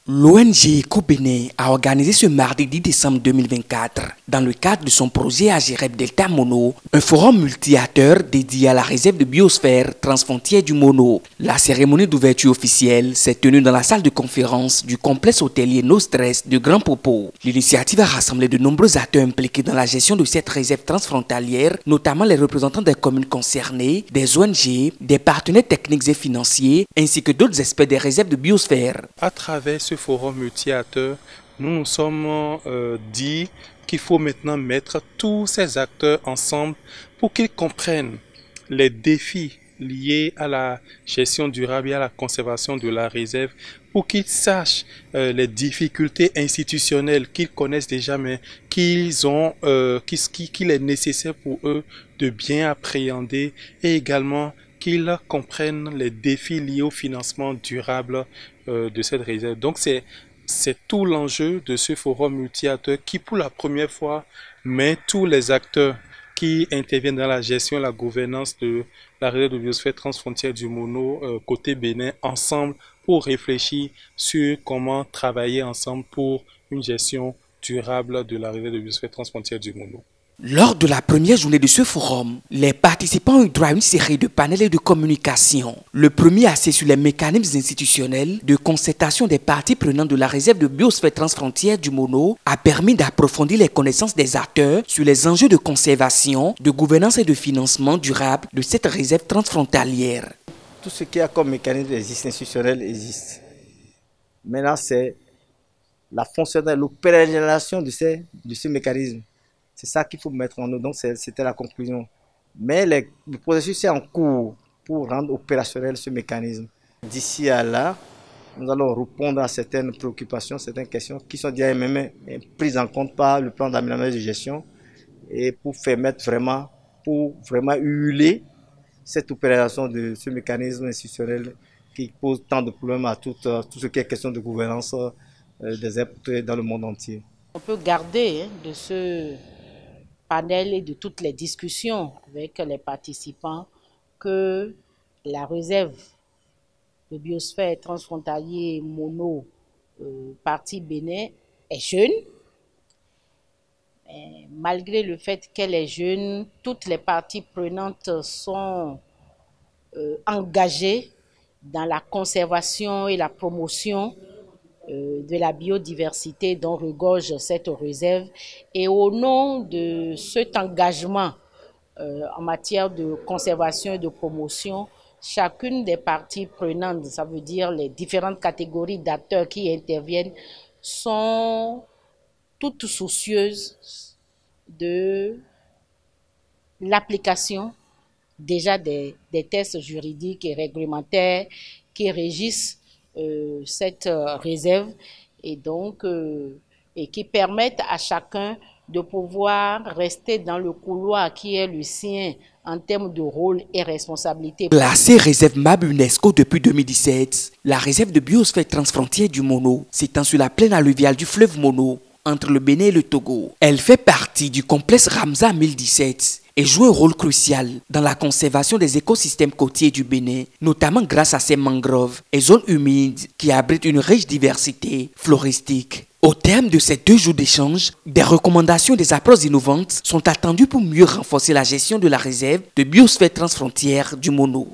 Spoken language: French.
L'ONG EcoBénin a organisé ce mardi 10 décembre 2024, dans le cadre de son projet AGREP Delta Mono, un forum multi-acteurs dédié à la réserve de biosphère transfrontière du Mono. La cérémonie d'ouverture officielle s'est tenue dans la salle de conférence du complexe hôtelier No Stress de Grand Popo. L'initiative a rassemblé de nombreux acteurs impliqués dans la gestion de cette réserve transfrontalière, notamment les représentants des communes concernées, des ONG, des partenaires techniques et financiers, ainsi que d'autres experts des réserves de biosphère. À travers ce forum multi-acteurs, nous nous sommes dit qu'il faut maintenant mettre tous ces acteurs ensemble pour qu'ils comprennent les défis liés à la gestion durable et à la conservation de la réserve, pour qu'ils sachent les difficultés institutionnelles qu'ils connaissent déjà, mais qu'il est nécessaire pour eux de bien appréhender, et également qu'ils comprennent les défis liés au financement durable de cette réserve. Donc c'est tout l'enjeu de ce forum multi-acteurs qui, pour la première fois, met tous les acteurs qui interviennent dans la gestion et la gouvernance de la réserve de biosphère transfrontière du Mono côté Bénin ensemble pour réfléchir sur comment travailler ensemble pour une gestion durable de la réserve de biosphère transfrontière du Mono. Lors de la première journée de ce forum, les participants ont eu droit à une série de panels de communication. Le premier axé sur les mécanismes institutionnels de concertation des parties prenantes de la réserve de biosphère transfrontière du Mono a permis d'approfondir les connaissances des acteurs sur les enjeux de conservation, de gouvernance et de financement durable de cette réserve transfrontalière. Tout ce qu'il y a comme mécanisme institutionnel existe. Maintenant, c'est la fonctionnalité, l'opérationnalisation de ce mécanisme. C'est ça qu'il faut mettre en œuvre. Donc, c'était la conclusion. Mais le processus est en cours pour rendre opérationnel ce mécanisme. D'ici à là, nous allons répondre à certaines préoccupations, certaines questions qui sont déjà même prises en compte par le plan d'aménagement de gestion et pour vraiment huiler cette opération de ce mécanisme institutionnel qui pose tant de problèmes à tout ce qui est question de gouvernance des aires dans le monde entier. On peut garder de ce panel et de toutes les discussions avec les participants que la réserve de biosphère transfrontalier Mono partie Bénin est jeune. Et malgré le fait qu'elle est jeune, toutes les parties prenantes sont engagées dans la conservation et la promotion de la biodiversité dont regorge cette réserve, et au nom de cet engagement en matière de conservation et de promotion, chacune des parties prenantes, ça veut dire les différentes catégories d'acteurs qui interviennent, sont toutes soucieuses de l'application déjà des textes juridiques et réglementaires qui régissent cette réserve, et donc et qui permettent à chacun de pouvoir rester dans le couloir qui est le sien en termes de rôle et responsabilité. Classée réserve MAB UNESCO depuis 2017, la réserve de biosphère transfrontière du Mono s'étend sur la plaine alluviale du fleuve Mono, entre le Bénin et le Togo. Elle fait partie du complexe Ramsar 1017 et joue un rôle crucial dans la conservation des écosystèmes côtiers du Bénin, notamment grâce à ses mangroves et zones humides qui abritent une riche diversité floristique. Au terme de ces 2 jours d'échange, des recommandations et des approches innovantes sont attendues pour mieux renforcer la gestion de la réserve de biosphère transfrontière du Mono.